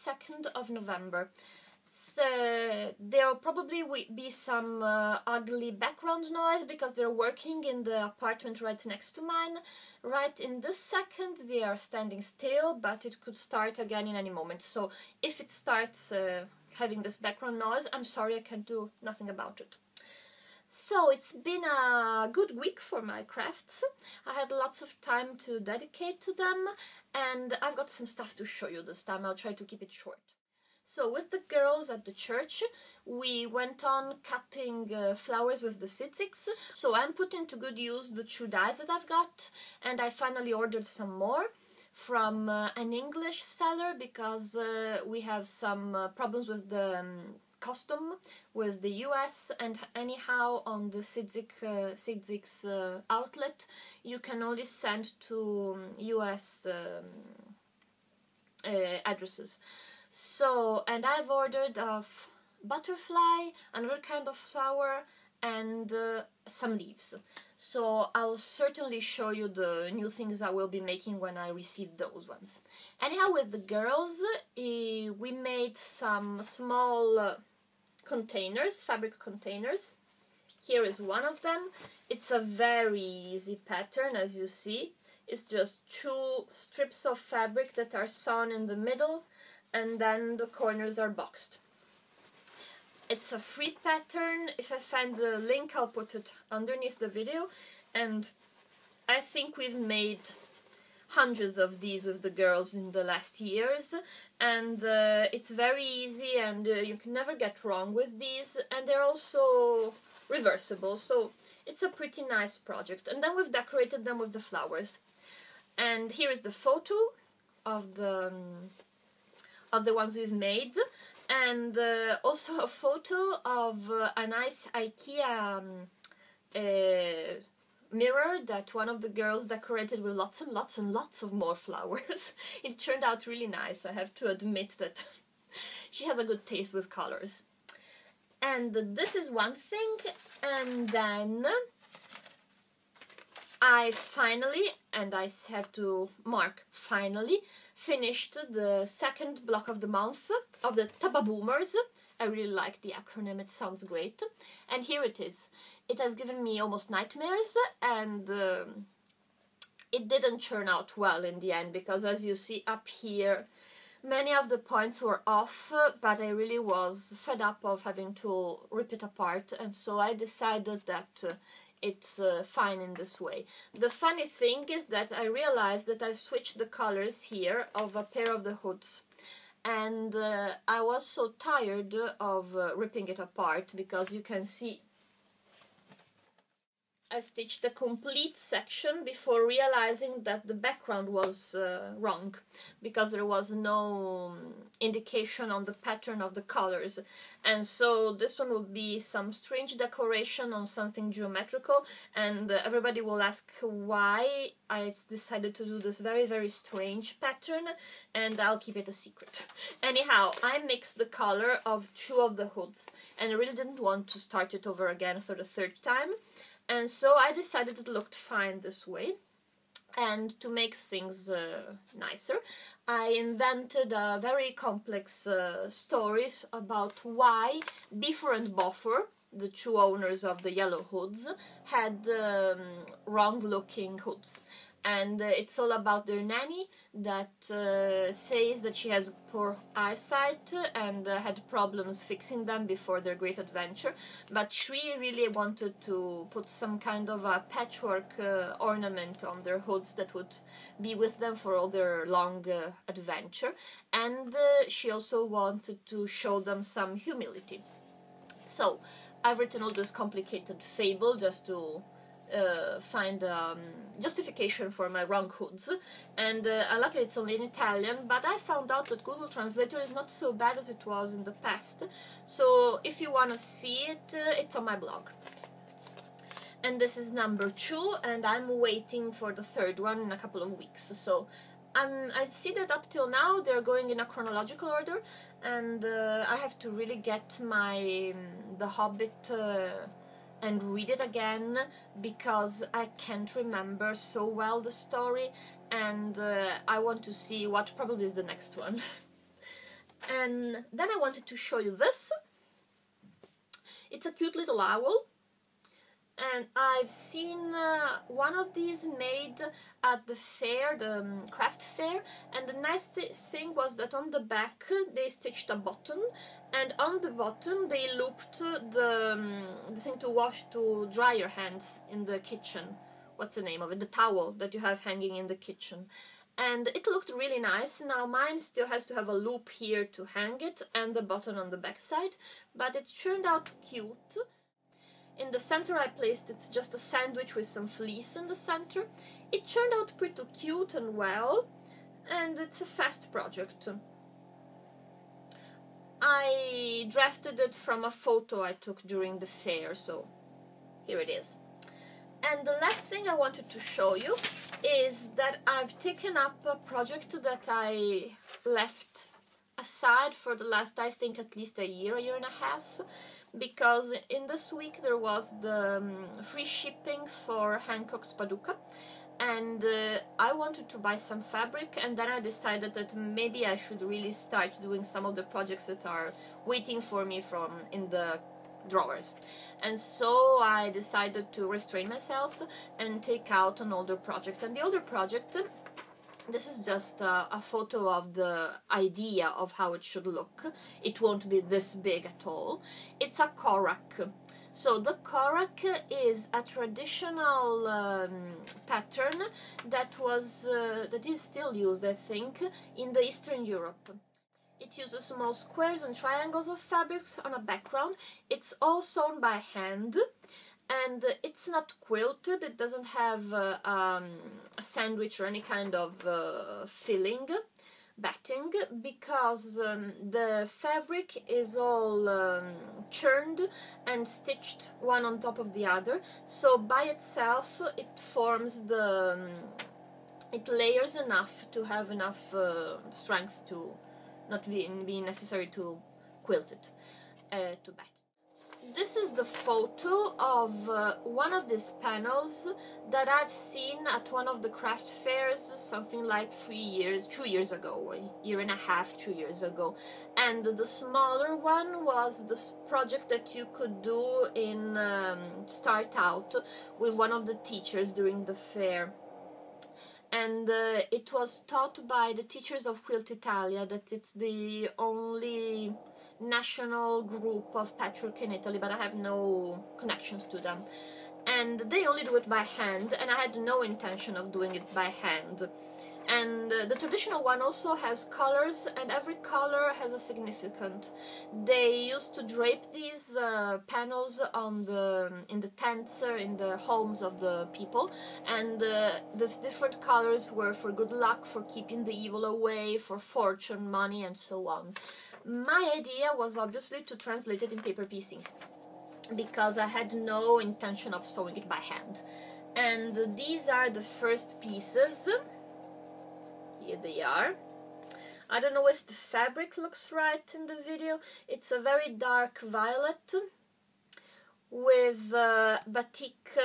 2nd of November. So there'll probably be some ugly background noise because they're working in the apartment right next to mine. Right in this second they are standing still, but it could start again in any moment. So if it starts having this background noise, I'm sorry, I can't do nothing about it. So it's been a good week for my crafts. I had lots of time to dedicate to them, and I've got some stuff to show you this time. I'll try to keep it short. So with the girls at the church, we went on cutting flowers with the sidzigs. So I'm putting to good use the true dyes that I've got, and I finally ordered some more from an English seller because we have some problems with the custom with the US, and anyhow on the sidzigs outlet you can only send to US addresses. So, and I've ordered a butterfly, another kind of flower, and some leaves. So I'll certainly show you the new things I will be making when I receive those ones. Anyhow, with the girls, we made some small containers, fabric containers. Here is one of them. It's a very easy pattern, as you see. It's just 2 strips of fabric that are sewn in the middle, and then the corners are boxed. It's a free pattern. If I find the link, I'll put it underneath the video. And I think we've made hundreds of these with the girls in the last years, and it's very easy, and you can never get wrong with these, and they're also reversible, so it's a pretty nice project. And then we've decorated them with the flowers. And here is the photo of the ones we've made, and also a photo of a nice IKEA mirror that one of the girls decorated with lots and lots and lots of more flowers. It turned out really nice. I have to admit that she has a good taste with colors. And this is one thing, and then I finally, and I have to mark finally, finished the second block of the month of the Tababoomers. I really like the acronym, it sounds great. And here it is. It has given me almost nightmares, and it didn't turn out well in the end, because as you see up here, many of the points were off, but I really was fed up of having to rip it apart, and so I decided that it's fine in this way. The funny thing is that I realized that I switched the colors here of a pair of the hoods, and I was so tired of ripping it apart, because you can see I stitched a complete section before realizing that the background was wrong, because there was no indication on the pattern of the colors. And so this one will be some strange decoration on something geometrical, and everybody will ask why I decided to do this very, very strange pattern, and I'll keep it a secret. Anyhow, I mixed the color of 2 of the hoods, and I really didn't want to start it over again for the 3rd time. And so I decided it looked fine this way. And to make things nicer, I invented a very complex stories about why Bifur and Bofur, the 2 owners of the yellow hoods, had wrong-looking hoods. And it's all about their nanny that says that she has poor eyesight and had problems fixing them before their great adventure, but she really wanted to put some kind of a patchwork ornament on their hoods that would be with them for all their long adventure, and she also wanted to show them some humility. So I've written all this complicated fable just to find justification for my wrong hoods, and luckily it's only in Italian, but I found out that Google Translator is not so bad as it was in the past, so if you want to see it, it's on my blog. And this is number 2, and I'm waiting for the 3rd one in a couple of weeks. So I see that up till now they're going in a chronological order, and I have to really get the Hobbit and read it again, because I can't remember so well the story, and I want to see what probably is the next one. And then I wanted to show you this. It's a cute little owl, and I've seen one of these made at the fair, the craft fair, and the nice thing was that on the back they stitched a button, and on the button they looped the thing to dry your hands in the kitchen. What's the name of it? The towel that you have hanging in the kitchen. And it looked really nice. Now mine still has to have a loop here to hang it and the button on the back side, but it turned out cute. In the center I placed it's just a sandwich with some fleece in the center. It turned out pretty cute and well, and it's a fast project. I drafted it from a photo I took during the fair, so here it is. And the last thing I wanted to show you is that I've taken up a project that I left aside for the last, I think, at least a year and a half, because in this week there was the free shipping for Hancock's Paducah, and I wanted to buy some fabric, and then I decided that maybe I should really start doing some of the projects that are waiting for me in the drawers. And so I decided to restrain myself and take out an older project. And the older project, this is just a photo of the idea of how it should look. It won't be this big at all. It's a korak. So the korak is a traditional pattern that is still used, I think, in the Eastern Europe. It uses small squares and triangles of fabrics on a background. It's all sewn by hand, and it's not quilted. It doesn't have a sandwich or any kind of batting, because the fabric is all churned and stitched one on top of the other. So by itself, it forms it layers enough to have enough strength to not be necessary to quilt it, to bat. This is the photo of one of these panels that I've seen at one of the craft fairs something like 2 years ago, a year and a half, 2 years ago. And the smaller one was this project that you could do start out with one of the teachers during the fair. And it was taught by the teachers of Quilt Italia, that it's the only national group of patchwork in Italy, but I have no connections to them. And they only do it by hand, and I had no intention of doing it by hand. And the traditional one also has colors, and every color has a significance. They used to drape these panels in the tents, in the homes of the people, and the different colors were for good luck, for keeping the evil away, for fortune, money, and so on. My idea was obviously to translate it in paper piecing, because I had no intention of sewing it by hand. And these are the first pieces. Here they are. I don't know if the fabric looks right in the video. It's a very dark violet with batik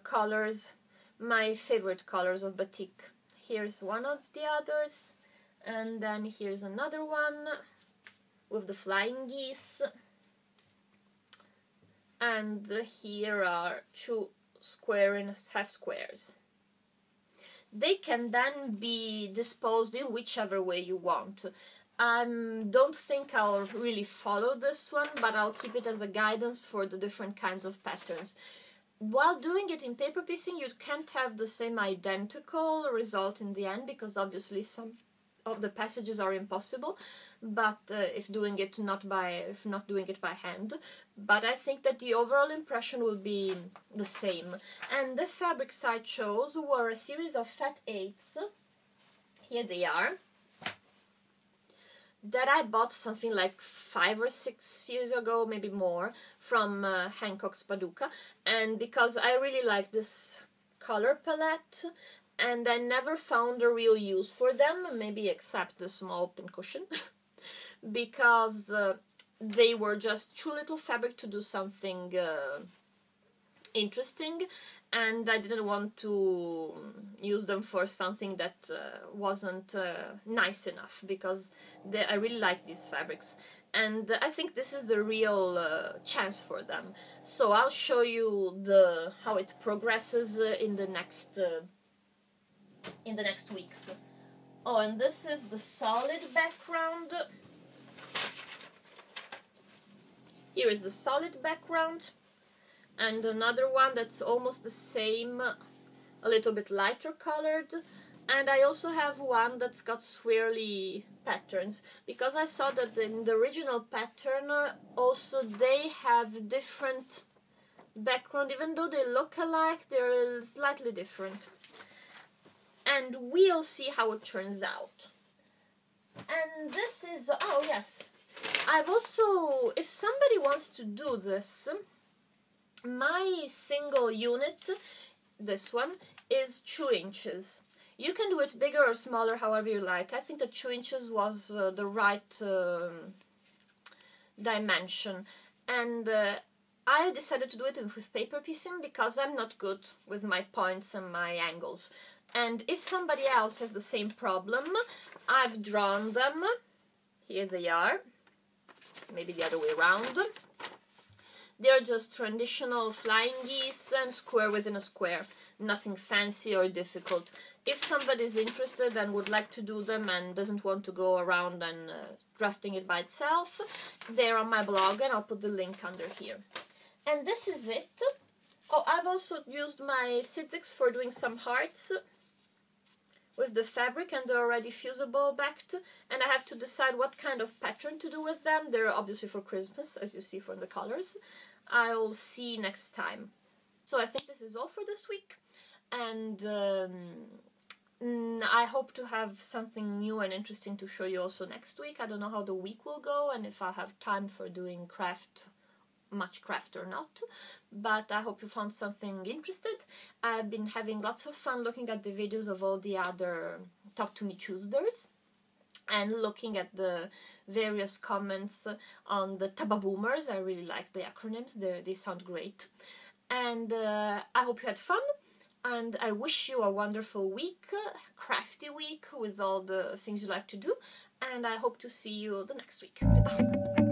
colors, my favorite colors of batik. Here's one of the others, and then here's another one with the flying geese. And here are 2 square and half squares. They can then be disposed in whichever way you want. I don't think I'll really follow this one, but I'll keep it as a guidance for the different kinds of patterns. While doing it in paper piecing, you can't have the same identical result in the end, because obviously some of the passages are impossible, but if not doing it by hand. But I think that the overall impression will be the same. And the fabrics I chose were a series of fat 8s. Here they are. That I bought something like 5 or 6 years ago, maybe more, from Hancock's Paducah. And because I really like this color palette, and I never found a real use for them, maybe except the small pincushion, because they were just too little fabric to do something interesting, and I didn't want to use them for something that wasn't nice enough, because I really like these fabrics, and I think this is the real chance for them. So I'll show you how it progresses in the next weeks. Oh, and this is the solid background. Here is the solid background, and another one that's almost the same, a little bit lighter colored. And I also have one that's got swirly patterns, because I saw that in the original pattern also they have different background. Even though they look alike, they're slightly different. And we'll see how it turns out. And this is, oh yes, I've also, if somebody wants to do this, my single unit, this one, is 2 inches. You can do it bigger or smaller, however you like. I think that 2 inches was the right dimension. And I decided to do it with paper piecing, because I'm not good with my points and my angles. And if somebody else has the same problem, I've drawn them. Here they are. Maybe the other way around. They're just traditional flying geese and square within a square. Nothing fancy or difficult. If somebody's interested and would like to do them and doesn't want to go around and drafting it by itself, they're on my blog, and I'll put the link under here. And this is it. Oh, I've also used my Sizzix for doing some hearts with the fabric, and they're already fusible backed, and I have to decide what kind of pattern to do with them. They're obviously for Christmas, as you see from the colors. I'll see next time. So I think this is all for this week, and I hope to have something new and interesting to show you also next week. I don't know how the week will go and if I'll have time for doing much craft or not, but I hope you found something interested. I've been having lots of fun looking at the videos of all the other Talk to Me Tuesdays and looking at the various comments on the Tababoomers. I really like the acronyms, they sound great. And I hope you had fun, and I wish you a wonderful week, crafty week with all the things you like to do, and I hope to see you the next week. Goodbye.